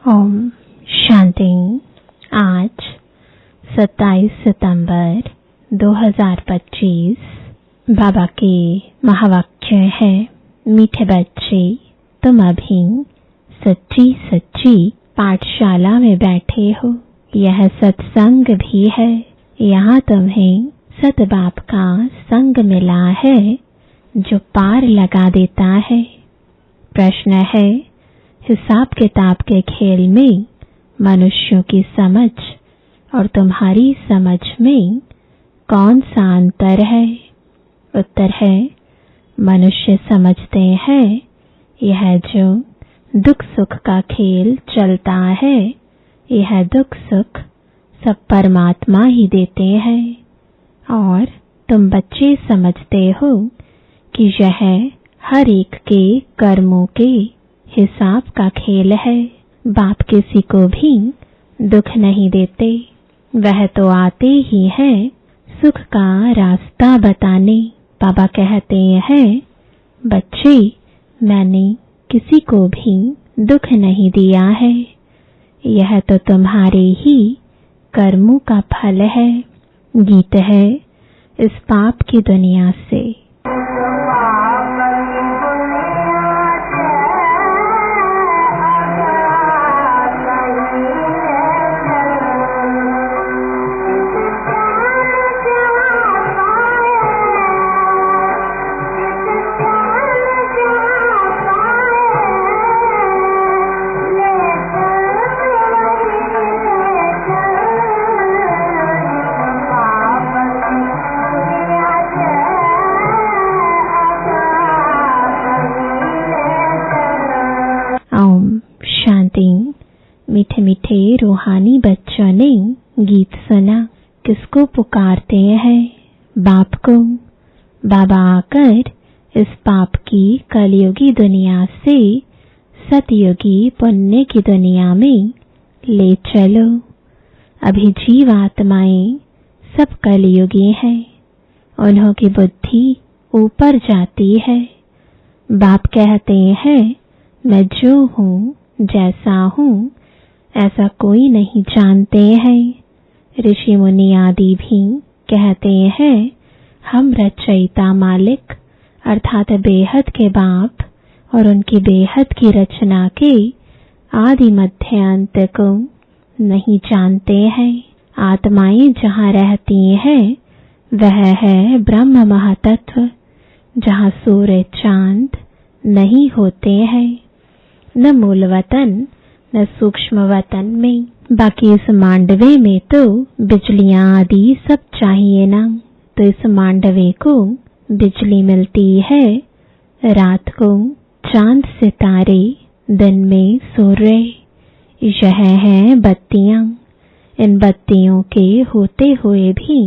ओम शांति। आज 27 सितंबर 2025 बाबा के महावाक्य है, मीठे बच्चे, तुम अभी सच्ची सच्ची पाठशाला में बैठे हो। यह सत्संग भी है। यहाँ तुम्हें सत बाप का संग मिला है जो पार लगा देता है। प्रश्न है, हिसाब किताब के खेल में मनुष्यों की समझ और तुम्हारी समझ में कौन सा अंतर है? उत्तर है, मनुष्य समझते हैं यह जो दुख सुख का खेल चलता है, यह दुख सुख सब परमात्मा ही देते हैं, और तुम बच्चे समझते हो कि यह हर एक के कर्मों के हिसाब का खेल है। बाप किसी को भी दुख नहीं देते, वह तो आते ही हैं सुख का रास्ता बताने। बाबा कहते हैं, बच्चे, मैंने किसी को भी दुख नहीं दिया है, यह तो तुम्हारे ही कर्मों का फल है। गीत है, इस पाप की दुनिया से मीठे मीठे रूहानी बच्चों ने गीत सुना। किसको पुकारते हैं? बाप को। बाबा आकर इस पाप की कलयुगी दुनिया से सतयुगी पुण्य की दुनिया में ले चलो। अभी जीव आत्माएं सब कलयुगी हैं, उन्हों की बुद्धि ऊपर जाती है। बाप कहते हैं, मैं जो हूँ, जैसा हूँ, ऐसा कोई नहीं जानते हैं। ऋषि मुनि आदि भी कहते हैं, हम रचयिता मालिक अर्थात बेहद के बाप और उनकी बेहद की रचना के आदि मध्य अंत को नहीं जानते हैं। आत्माएं जहाँ रहती हैं वह है ब्रह्म महातत्व, जहाँ सूर्य चांद नहीं होते हैं, न मूल वतन न सूक्ष्म वतन में। बाकी इस मांडवे में तो बिजलियां आदि सब चाहिए ना, तो इस मांडवे को बिजली मिलती है, रात को चांद सितारे, दिन में सूर्य। यह है बत्तियां। इन बत्तियों के होते हुए भी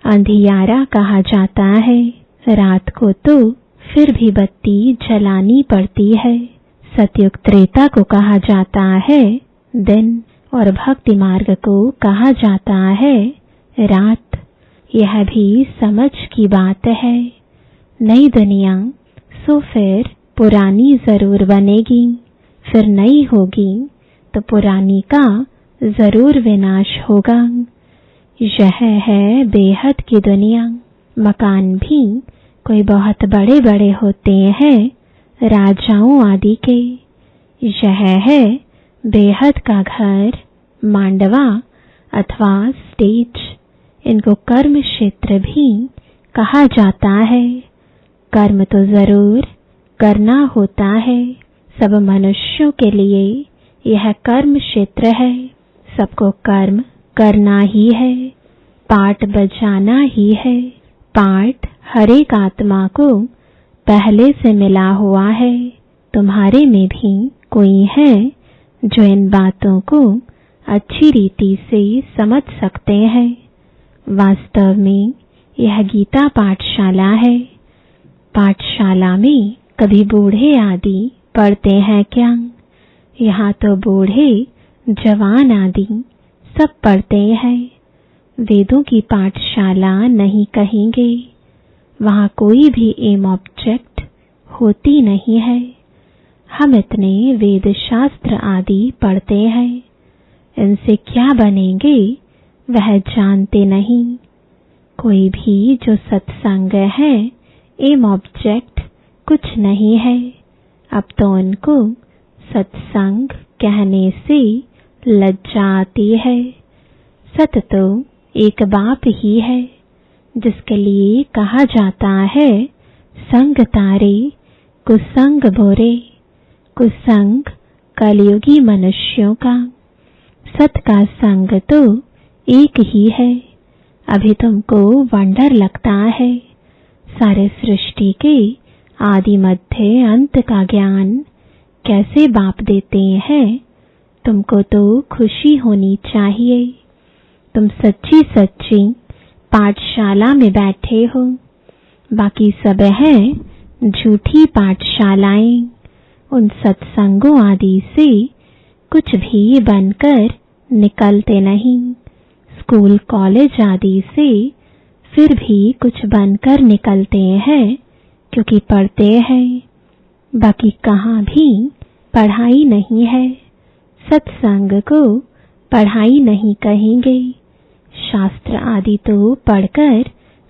अंधियारा कहा जाता है। रात को तो फिर भी बत्ती जलानी पड़ती है। सतयुग त्रेता को कहा जाता है दिन, और भक्ति मार्ग को कहा जाता है रात। यह भी समझ की बात है। नई दुनिया सो फिर पुरानी जरूर बनेगी, फिर नई होगी तो पुरानी का जरूर विनाश होगा। यह है बेहद की दुनिया। मकान भी कोई बहुत बड़े बड़े होते हैं, राजाओं आदि के। यह है बेहद का घर, मांडवा अथवा स्टेज। इनको कर्म क्षेत्र भी कहा जाता है। कर्म तो जरूर करना होता है। सब मनुष्यों के लिए यह कर्म क्षेत्र है। सबको कर्म करना ही है, पाठ बजाना ही है। पाठ हर एक आत्मा को पहले से मिला हुआ है। तुम्हारे में भी कोई है जो इन बातों को अच्छी रीति से समझ सकते हैं। वास्तव में यह गीता पाठशाला है। पाठशाला में कभी बूढ़े आदि पढ़ते हैं क्या? यहाँ तो बूढ़े जवान आदि सब पढ़ते हैं। वेदों की पाठशाला नहीं कहेंगे। वहाँ कोई भी एम ऑब्जेक्ट होती नहीं है। हम इतने वेद शास्त्र आदि पढ़ते हैं, इनसे क्या बनेंगे वह जानते नहीं। कोई भी जो सत्संग है एम ऑब्जेक्ट कुछ नहीं है। अब तो उनको सत्संग कहने से लज्जा आती है। सत तो एक बाप ही है, जिसके लिए कहा जाता है संग तारे कुसंग बोरे। कुसंग कलयुगी मनुष्यों का, सत का संग तो एक ही है। अभी तुमको वंडर लगता है, सारे सृष्टि के आदि मध्य अंत का ज्ञान कैसे बाप देते हैं। तुमको तो खुशी होनी चाहिए। तुम सच्ची सच्ची पाठशाला में बैठे हो, बाकी सब है झूठी पाठशालाएं। उन सत्संगों आदि से कुछ भी बनकर निकलते नहीं। स्कूल कॉलेज आदि से फिर भी कुछ बनकर निकलते हैं, क्योंकि पढ़ते हैं। बाकी कहाँ भी पढ़ाई नहीं है। सत्संग को पढ़ाई नहीं कहेंगे। शास्त्र आदि तो पढ़कर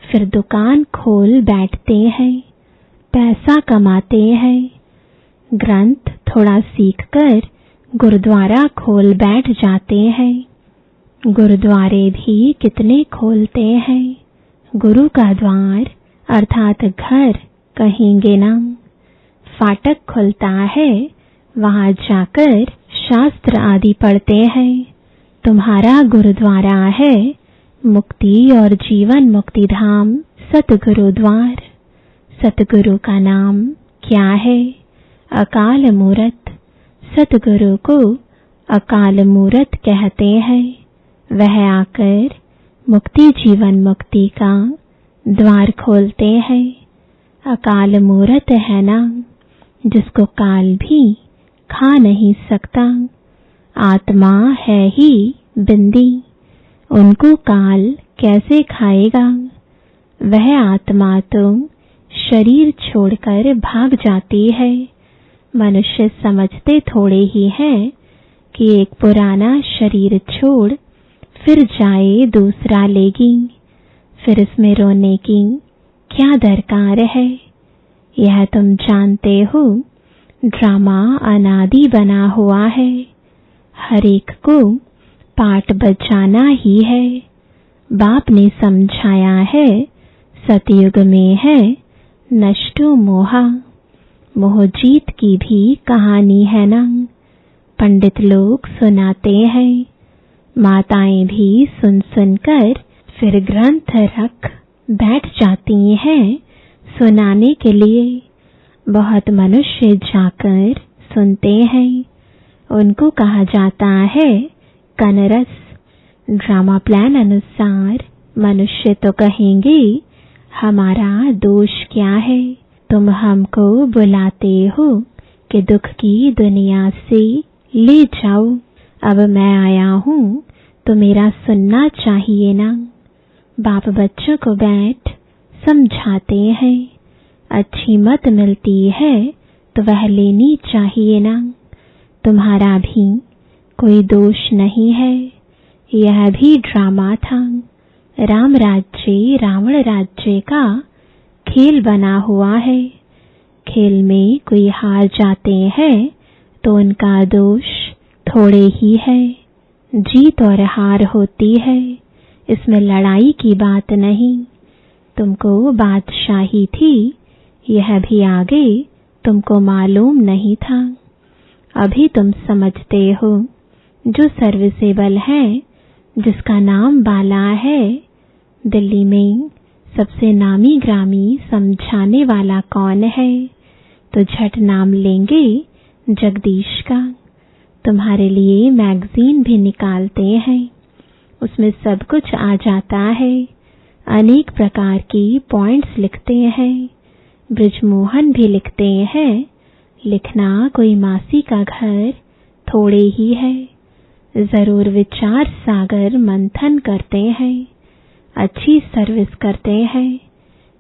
फिर दुकान खोल बैठते हैं, पैसा कमाते हैं। ग्रंथ थोड़ा सीखकर गुरुद्वारा खोल बैठ जाते हैं। गुरुद्वारे भी कितने खोलते हैं। गुरु का द्वार अर्थात घर कहेंगे ना। फाटक खुलता है, वहां जाकर शास्त्र आदि पढ़ते हैं। तुम्हारा गुरुद्वारा है मुक्ति और जीवन मुक्ति धाम सतगुरु द्वार। सतगुरु का नाम क्या है? अकाल मूरत। सतगुरु को अकाल मूरत कहते हैं। वह आकर मुक्ति जीवन मुक्ति का द्वार खोलते हैं। अकाल मूरत है ना, जिसको काल भी खा नहीं सकता। आत्मा है ही बिंदी, उनको काल कैसे खाएगा। वह आत्मा तो शरीर छोड़कर भाग जाती है। मनुष्य समझते थोड़े ही हैं कि एक पुराना शरीर छोड़ फिर जाए दूसरा लेगी। फिर इसमें रोने की क्या दरकार है। यह तुम जानते हो, ड्रामा अनादि बना हुआ है। हर एक को पाठ बजाना ही है। बाप ने समझाया है, सतयुग में है नष्टो मोहा। मोह जीत की भी कहानी है ना। पंडित लोग सुनाते हैं, माताएं भी सुन सुनकर फिर ग्रंथ रख बैठ जाती हैं सुनाने के लिए। बहुत मनुष्य जाकर सुनते हैं, उनको कहा जाता है कनरस। ड्रामा प्लान अनुसार मनुष्य तो कहेंगे, हमारा दोष क्या है, तुम हमको बुलाते हो कि दुख की दुनिया से ले जाओ। अब मैं आया हूँ तो मेरा सुनना चाहिए ना। बाप बच्चों को बैठ समझाते हैं। अच्छी मत मिलती है तो वह लेनी चाहिए ना। तुम्हारा भी कोई दोष नहीं है। यह भी ड्रामा था। राम राज्य रावण राज्य का खेल बना हुआ है। खेल में कोई हार जाते हैं तो उनका दोष थोड़े ही है। जीत और हार होती है, इसमें लड़ाई की बात नहीं। तुमको बादशाही थी, यह भी आगे तुमको मालूम नहीं था। अभी तुम समझते हो। जो सर्विसेबल है, जिसका नाम बाला है, दिल्ली में सबसे नामी ग्रामी समझाने वाला कौन है? तो झट नाम लेंगे जगदीश का। तुम्हारे लिए मैगजीन भी निकालते हैं, उसमें सब कुछ आ जाता है। अनेक प्रकार की पॉइंट्स लिखते हैं। ब्रिजमोहन भी लिखते हैं। लिखना कोई मासी का घर थोड़े ही है। जरूर विचार सागर मंथन करते हैं, अच्छी सर्विस करते हैं।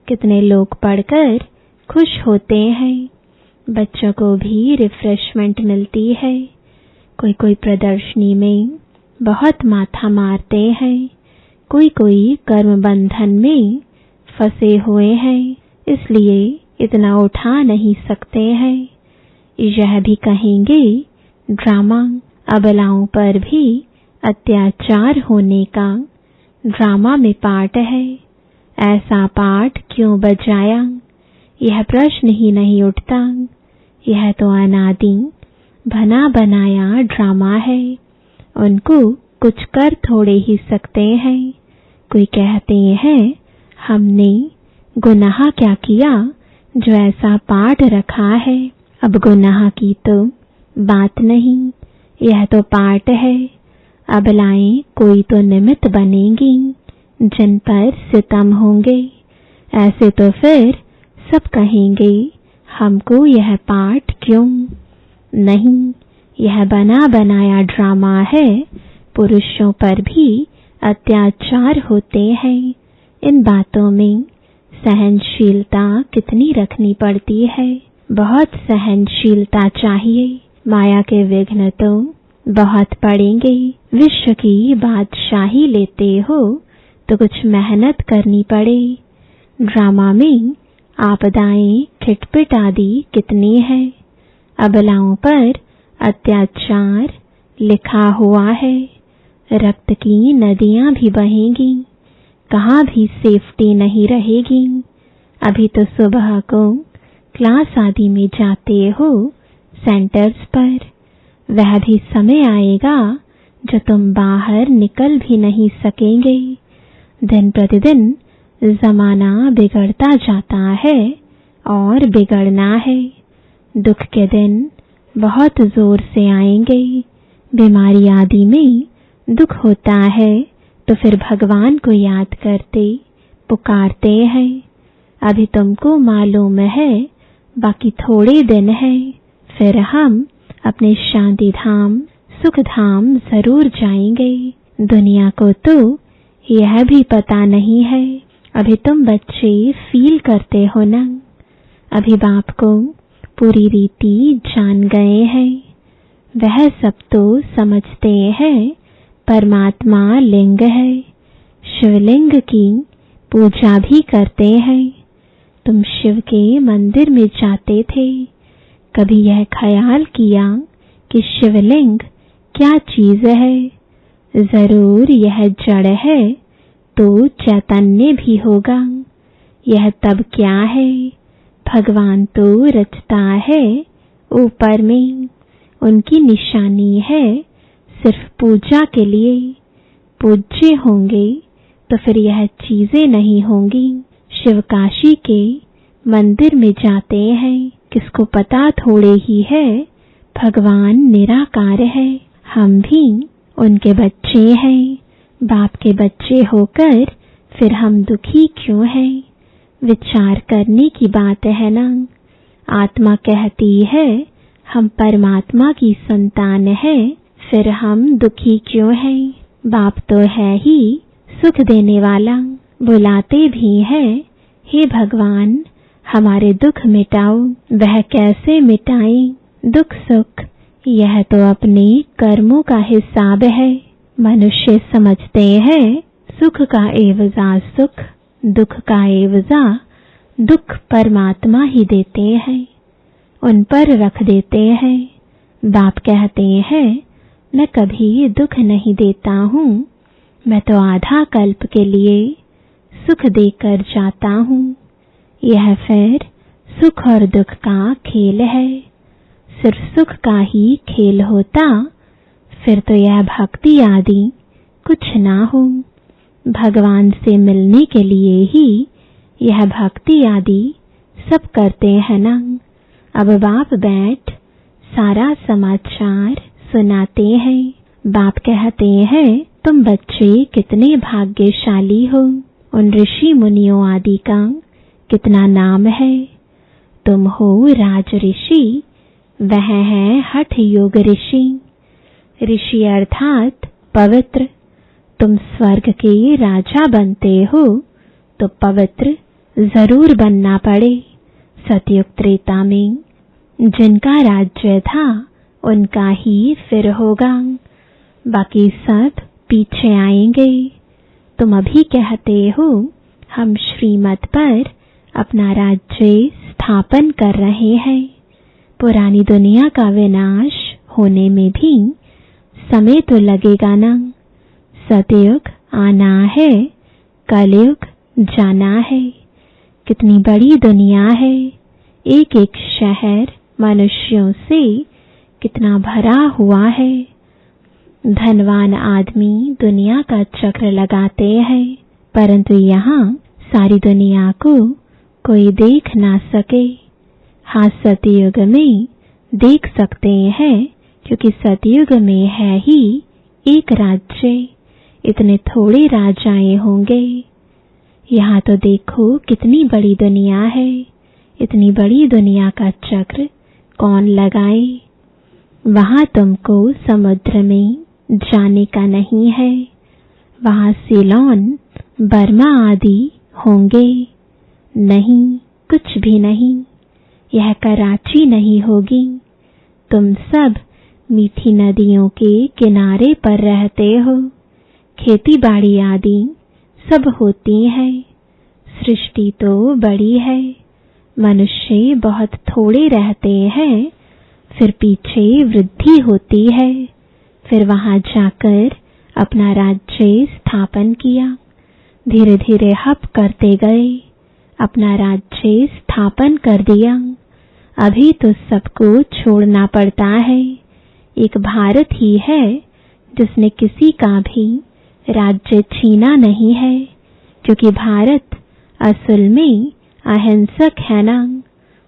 कितने लोग पढ़कर खुश होते हैं। बच्चों को भी रिफ्रेशमेंट मिलती है। कोई कोई प्रदर्शनी में बहुत माथा मारते हैं, कोई कोई कर्म बंधन में फंसे हुए हैं, इसलिए इतना उठा नहीं सकते हैं। यह भी कहेंगे ड्रामा अबलाओं पर भी अत्याचार होने का ड्रामा में पार्ट है। ऐसा पाठ क्यों बजाया, यह प्रश्न ही नहीं उठता। यह तो अनादि बना बनाया ड्रामा है, उनको कुछ कर थोड़े ही सकते हैं। कोई कहते हैं हमने गुनाह क्या किया जो ऐसा पाठ रखा है। अब गुनाह की तो बात नहीं, यह तो पाठ है। अबलाएं कोई तो निमित्त बनेंगी जिन पर सितम होंगे। ऐसे तो फिर सब कहेंगे हमको यह पाठ क्यों। नहीं, यह बना बनाया ड्रामा है। पुरुषों पर भी अत्याचार होते हैं। इन बातों में सहनशीलता कितनी रखनी पड़ती है। बहुत सहनशीलता चाहिए। माया के विघ्न तो बहुत पड़ेंगे। विश्व की बादशाही लेते हो तो कुछ मेहनत करनी पड़े। ड्रामा में आपदाएं खिटपिट आदि कितनी है। अबलाओं पर अत्याचार लिखा हुआ है। रक्त की नदियां भी बहेंगी, कहाँ भी सेफ्टी नहीं रहेगी। अभी तो सुबह को क्लास आदि में जाते हो सेंटर्स पर, वह भी समय आएगा जो तुम बाहर निकल भी नहीं सकेंगे। दिन प्रतिदिन जमाना बिगड़ता जाता है और बिगड़ना है। दुख के दिन बहुत जोर से आएंगे। बीमारी आदि में दुख होता है तो फिर भगवान को याद करते पुकारते हैं। अभी तुमको मालूम है बाकी थोड़े दिन है, फिर हम अपने शांति धाम सुख धाम जरूर जाएंगे। दुनिया को तो यह भी पता नहीं है। अभी तुम बच्चे फील करते हो ना, अभी बाप को पूरी रीति जान गए हैं। वह सब तो समझते हैं परमात्मा लिंग है। शिवलिंग की पूजा भी करते हैं। तुम शिव के मंदिर में जाते थे, कभी यह ख्याल किया कि शिवलिंग क्या चीज है। जरूर यह जड़ है तो चैतन्य भी होगा। यह तब क्या है, भगवान तो रचता है ऊपर में। उनकी निशानी है सिर्फ पूजा के लिए। पूज्य होंगे तो फिर यह चीजें नहीं होंगी। शिवकाशी के मंदिर में जाते हैं, किसको पता थोड़े ही है भगवान निराकार है। हम भी उनके बच्चे हैं। बाप के बच्चे होकर फिर हम दुखी क्यों हैं। विचार करने की बात है ना। आत्मा कहती है हम परमात्मा की संतान है, फिर हम दुखी क्यों हैं। बाप तो है ही सुख देने वाला। बुलाते भी है हे भगवान हमारे दुख मिटाओ। वह कैसे मिटाए दुख सुख, यह तो अपने कर्मों का हिसाब है। मनुष्य समझते हैं सुख का एवजा सुख, दुख का एवजा दुख परमात्मा ही देते हैं, उन पर रख देते हैं। बाप कहते हैं मैं कभी दुख नहीं देता हूँ, मैं तो आधा कल्प के लिए सुख देकर जाता हूँ। यह फिर सुख और दुख का खेल है। सिर्फ सुख का ही खेल होता फिर तो यह भक्ति आदि कुछ ना हो। भगवान से मिलने के लिए ही यह भक्ति आदि सब करते हैं ना। अब बाप बैठ सारा समाचार सुनाते हैं। बाप कहते हैं तुम बच्चे कितने भाग्यशाली हो। उन ऋषि मुनियों आदि का कितना नाम है। तुम हो राज ऋषि, वह है हठ योग ऋषि। ऋषि अर्थात पवित्र। तुम स्वर्ग के राजा बनते हो तो पवित्र जरूर बनना पड़े। सतयुग त्रेता में जिनका राज्य था उनका ही फिर होगा, बाकी सब पीछे आएंगे। तुम अभी कहते हो हम श्रीमत पर अपना राज्य स्थापन कर रहे हैं। पुरानी दुनिया का विनाश होने में भी समय तो लगेगा ना। सतयुग आना है, कलयुग जाना है। कितनी बड़ी दुनिया है, एक एक शहर मनुष्यों से कितना भरा हुआ है। धनवान आदमी दुनिया का चक्र लगाते हैं, परंतु यहाँ सारी दुनिया को कोई देख ना सके। हाँ, सतयुग में देख सकते हैं, क्योंकि सतयुग में है ही एक राज्य। इतने थोड़े राजाएं होंगे। यहाँ तो देखो कितनी बड़ी दुनिया है। इतनी बड़ी दुनिया का चक्र कौन लगाए। वहाँ तुमको समुद्र में जाने का नहीं है। वहाँ सीलोन, बर्मा आदि होंगे नहीं, कुछ भी नहीं। यह कराची नहीं होगी। तुम सब मीठी नदियों के किनारे पर रहते हो। खेती बाड़ी आदि सब होती है। सृष्टि तो बड़ी है। मनुष्य बहुत थोड़े रहते हैं, फिर पीछे वृद्धि होती है। फिर वहां जाकर अपना राज्य स्थापन किया। धीरे धीरे हप करते गए, अपना राज्य स्थापन कर दिया। अभी तो सबको छोड़ना पड़ता है। एक भारत ही है जिसने किसी का भी राज्य छीना नहीं है, क्योंकि भारत असल में अहिंसक है ना।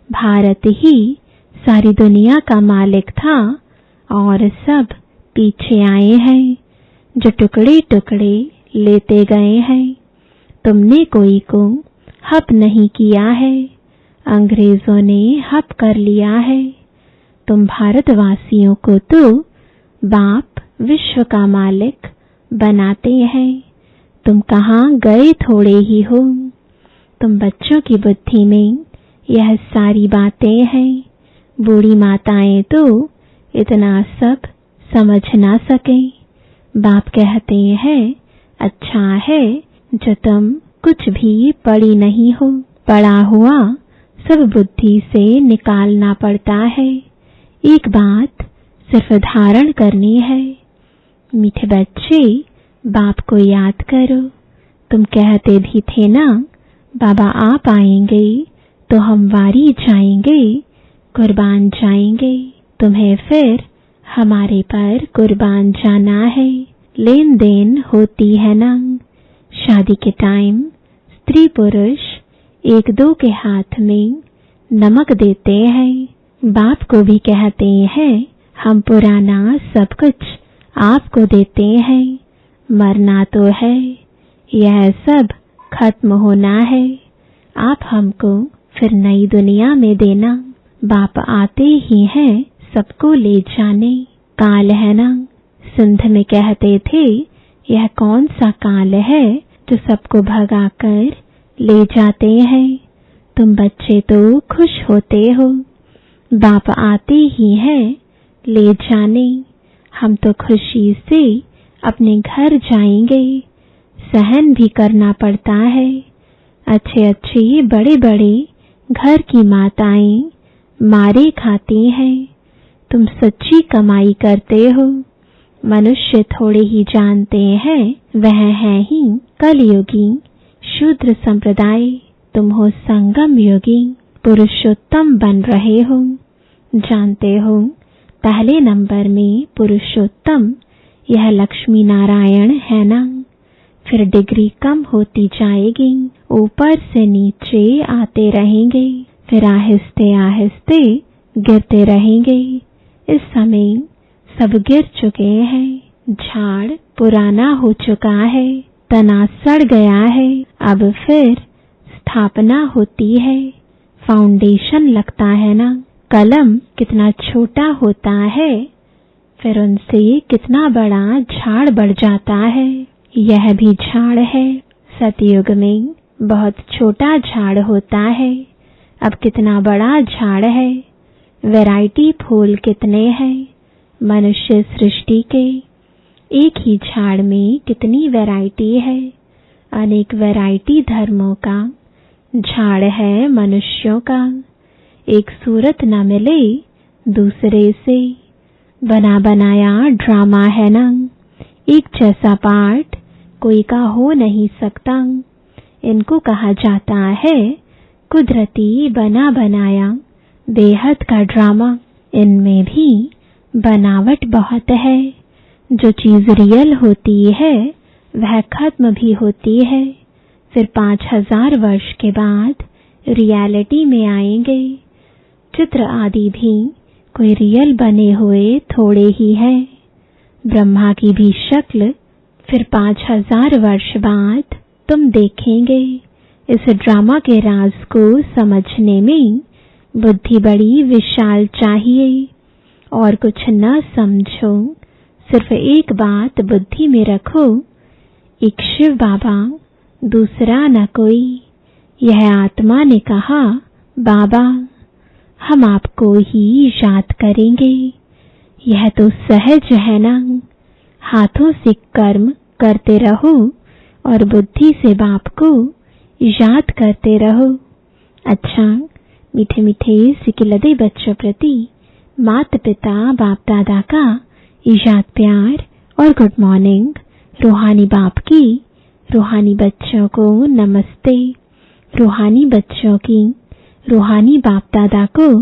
भारत ही सारी दुनिया का मालिक था और सब पीछे आए हैं, जो टुकड़े टुकड़े लेते गए हैं। तुमने कोई को हप नहीं किया है, अंग्रेजों ने हप कर लिया है। तुम भारतवासियों को तो बाप विश्व का मालिक बनाते हैं। तुम कहाँ गए थोड़े ही हो। तुम बच्चों की बुद्धि में यह सारी बातें हैं। बूढ़ी माताएं तो इतना सब समझ ना सके। बाप कहते हैं, अच्छा है जो तुम कुछ भी पढ़ी नहीं हो। पढ़ा हुआ सब बुद्धि से निकालना पड़ता है। एक बात सिर्फ धारण करनी है। मीठे बच्चे, बाप को याद करो। तुम कहते भी थे ना, बाबा आप आएंगे तो हम वारी जाएंगे, कुर्बान जाएंगे। तुम्हें फिर हमारे पर कुर्बान जाना है। लेन देन होती है ना। शादी के टाइम स्त्री पुरुष एक दो के हाथ में नमक देते हैं। बाप को भी कहते हैं, हम पुराना सब कुछ आपको देते हैं। मरना तो है, यह सब खत्म होना है। आप हमको फिर नई दुनिया में देना। बाप आते ही हैं सबको ले जाने। काल है ना। सिंध में कहते थे, यह कौन सा काल है जो सबको भगाकर ले जाते हैं। तुम बच्चे तो खुश होते हो। बाप आते ही हैं ले जाने। हम तो खुशी से अपने घर जाएंगे। सहन भी करना पड़ता है। अच्छे अच्छे बड़े बड़े घर की माताएं मारे खाती हैं। तुम सच्ची कमाई करते हो। मनुष्य थोड़े ही जानते हैं, वह है ही कलयुगी शूद्र संप्रदाय। तुम हो संगम योगी, पुरुषोत्तम बन रहे हो। जानते हो, पहले नंबर में पुरुषोत्तम यह लक्ष्मी नारायण है ना। फिर डिग्री कम होती जाएगी, ऊपर से नीचे आते रहेंगे, फिर आहिस्ते आहिस्ते गिरते रहेंगे। इस समय सब गिर चुके हैं। झाड़ पुराना हो चुका है, तना सड़ गया है। अब फिर स्थापना होती है, फाउंडेशन लगता है ना। कलम कितना छोटा होता है, फिर उनसे कितना बड़ा झाड़ बढ़ जाता है। यह भी झाड़ है। सतयुग में बहुत छोटा झाड़ होता है, अब कितना बड़ा झाड़ है। वैरायटी फूल कितने हैं मनुष्य सृष्टि के, एक ही झाड़ में कितनी वैरायटी है, अनेक वैरायटी धर्मों का झाड़ है मनुष्यों का। एक सूरत न मिले दूसरे से, बना बनाया ड्रामा है ना, एक जैसा पार्ट कोई का हो नहीं सकता। इनको कहा जाता है कुदरती बना बनाया बेहद का ड्रामा। इनमें भी बनावट बहुत है। जो चीज रियल होती है वह खत्म भी होती है, फिर 5000 वर्ष के बाद रियलिटी में आएंगे। चित्र आदि भी कोई रियल बने हुए थोड़े ही है। ब्रह्मा की भी शक्ल फिर 5000 वर्ष बाद तुम देखेंगे। इस ड्रामा के राज को समझने में बुद्धि बड़ी विशाल चाहिए। और कुछ न समझो, सिर्फ एक बात बुद्धि में रखो, एक शिव बाबा, दूसरा न कोई। यह आत्मा ने कहा, बाबा हम आपको ही याद करेंगे। यह तो सहज है ना, हाथों से कर्म करते रहो और बुद्धि से बाप को याद करते रहो। अच्छा, मीठे मीठे सिकिलदे बच्चों प्रति माता पिता बाप दादा का याद प्यार और गुड मॉर्निंग। रूहानी बाप की रूहानी बच्चों को नमस्ते। रूहानी बच्चों की रूहानी बाप दादा को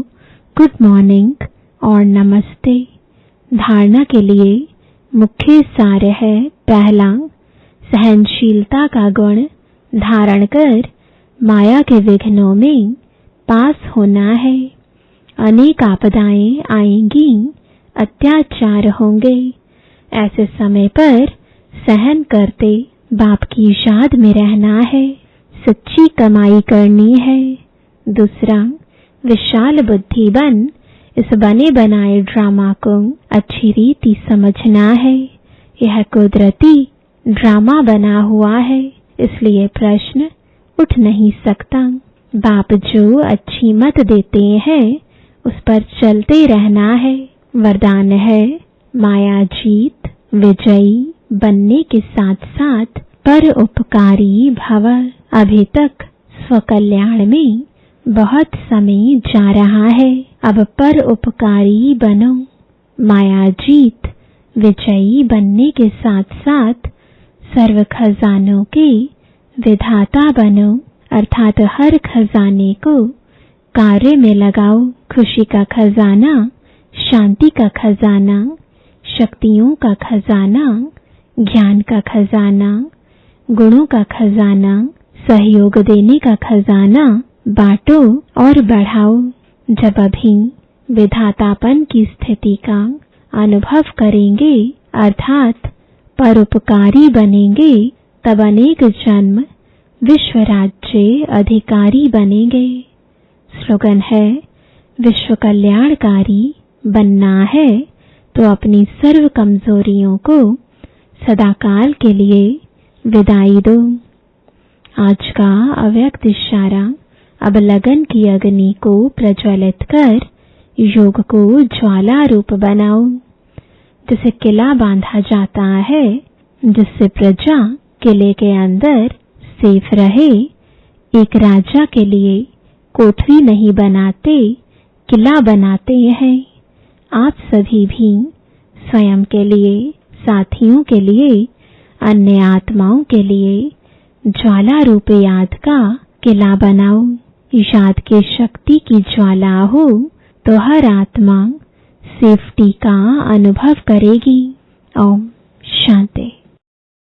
गुड मॉर्निंग और नमस्ते। धारणा के लिए मुख्य सार है, पहला, सहनशीलता का गुण धारण कर माया के विघ्नों में पास होना है। अनेक आपदाएं आएंगी, अत्याचार होंगे। ऐसे समय पर सहन करते बाप की याद में रहना है, सच्ची कमाई करनी है। दूसरा, विशाल बुद्धि बन इस बने बनाए ड्रामा को अच्छी रीति समझना है। यह कुदरती ड्रामा बना हुआ है, इसलिए प्रश्न उठ नहीं सकता। बाप जो अच्छी मत देते हैं उस पर चलते रहना है। वरदान है, माया जीत विजयी बनने के साथ साथ पर उपकारी भव। अभी तक स्वकल्याण में बहुत समय जा रहा है, अब पर उपकारी बनो। माया जीत विजयी बनने के साथ साथ सर्व खजानों के विधाता बनो, अर्थात हर खजाने को कार्य में लगाओ। खुशी का खजाना, शांति का खजाना, शक्तियों का खजाना, ज्ञान का खजाना, गुणों का खजाना, सहयोग देने का खजाना बांटो और बढ़ाओ। जब अभी विधातापन की स्थिति का अनुभव करेंगे, अर्थात परोपकारी बनेंगे, तब अनेक जन्म विश्व राज्य अधिकारी बनेंगे। स्लोगन है, विश्व कल्याणकारी बनना है तो अपनी सर्व कमजोरियों को सदाकाल के लिए विदाई दो। आज का अव्यक्त इशारा, अब लगन की अग्नि को प्रज्वलित कर योग को ज्वाला रूप बनाओ। जिसे किला बांधा जाता है, जिससे प्रजा किले के अंदर सेफ रहे। एक राजा के लिए कोठरी नहीं बनाते, किला बनाते हैं। आप सभी भी स्वयं के लिए, साथियों के लिए, अन्य आत्माओं के लिए ज्वाला रूप याद का किला बनाओ। याद की शक्ति की ज्वाला हो तो हर आत्मा सेफ्टी का अनुभव करेगी। ओम शांति।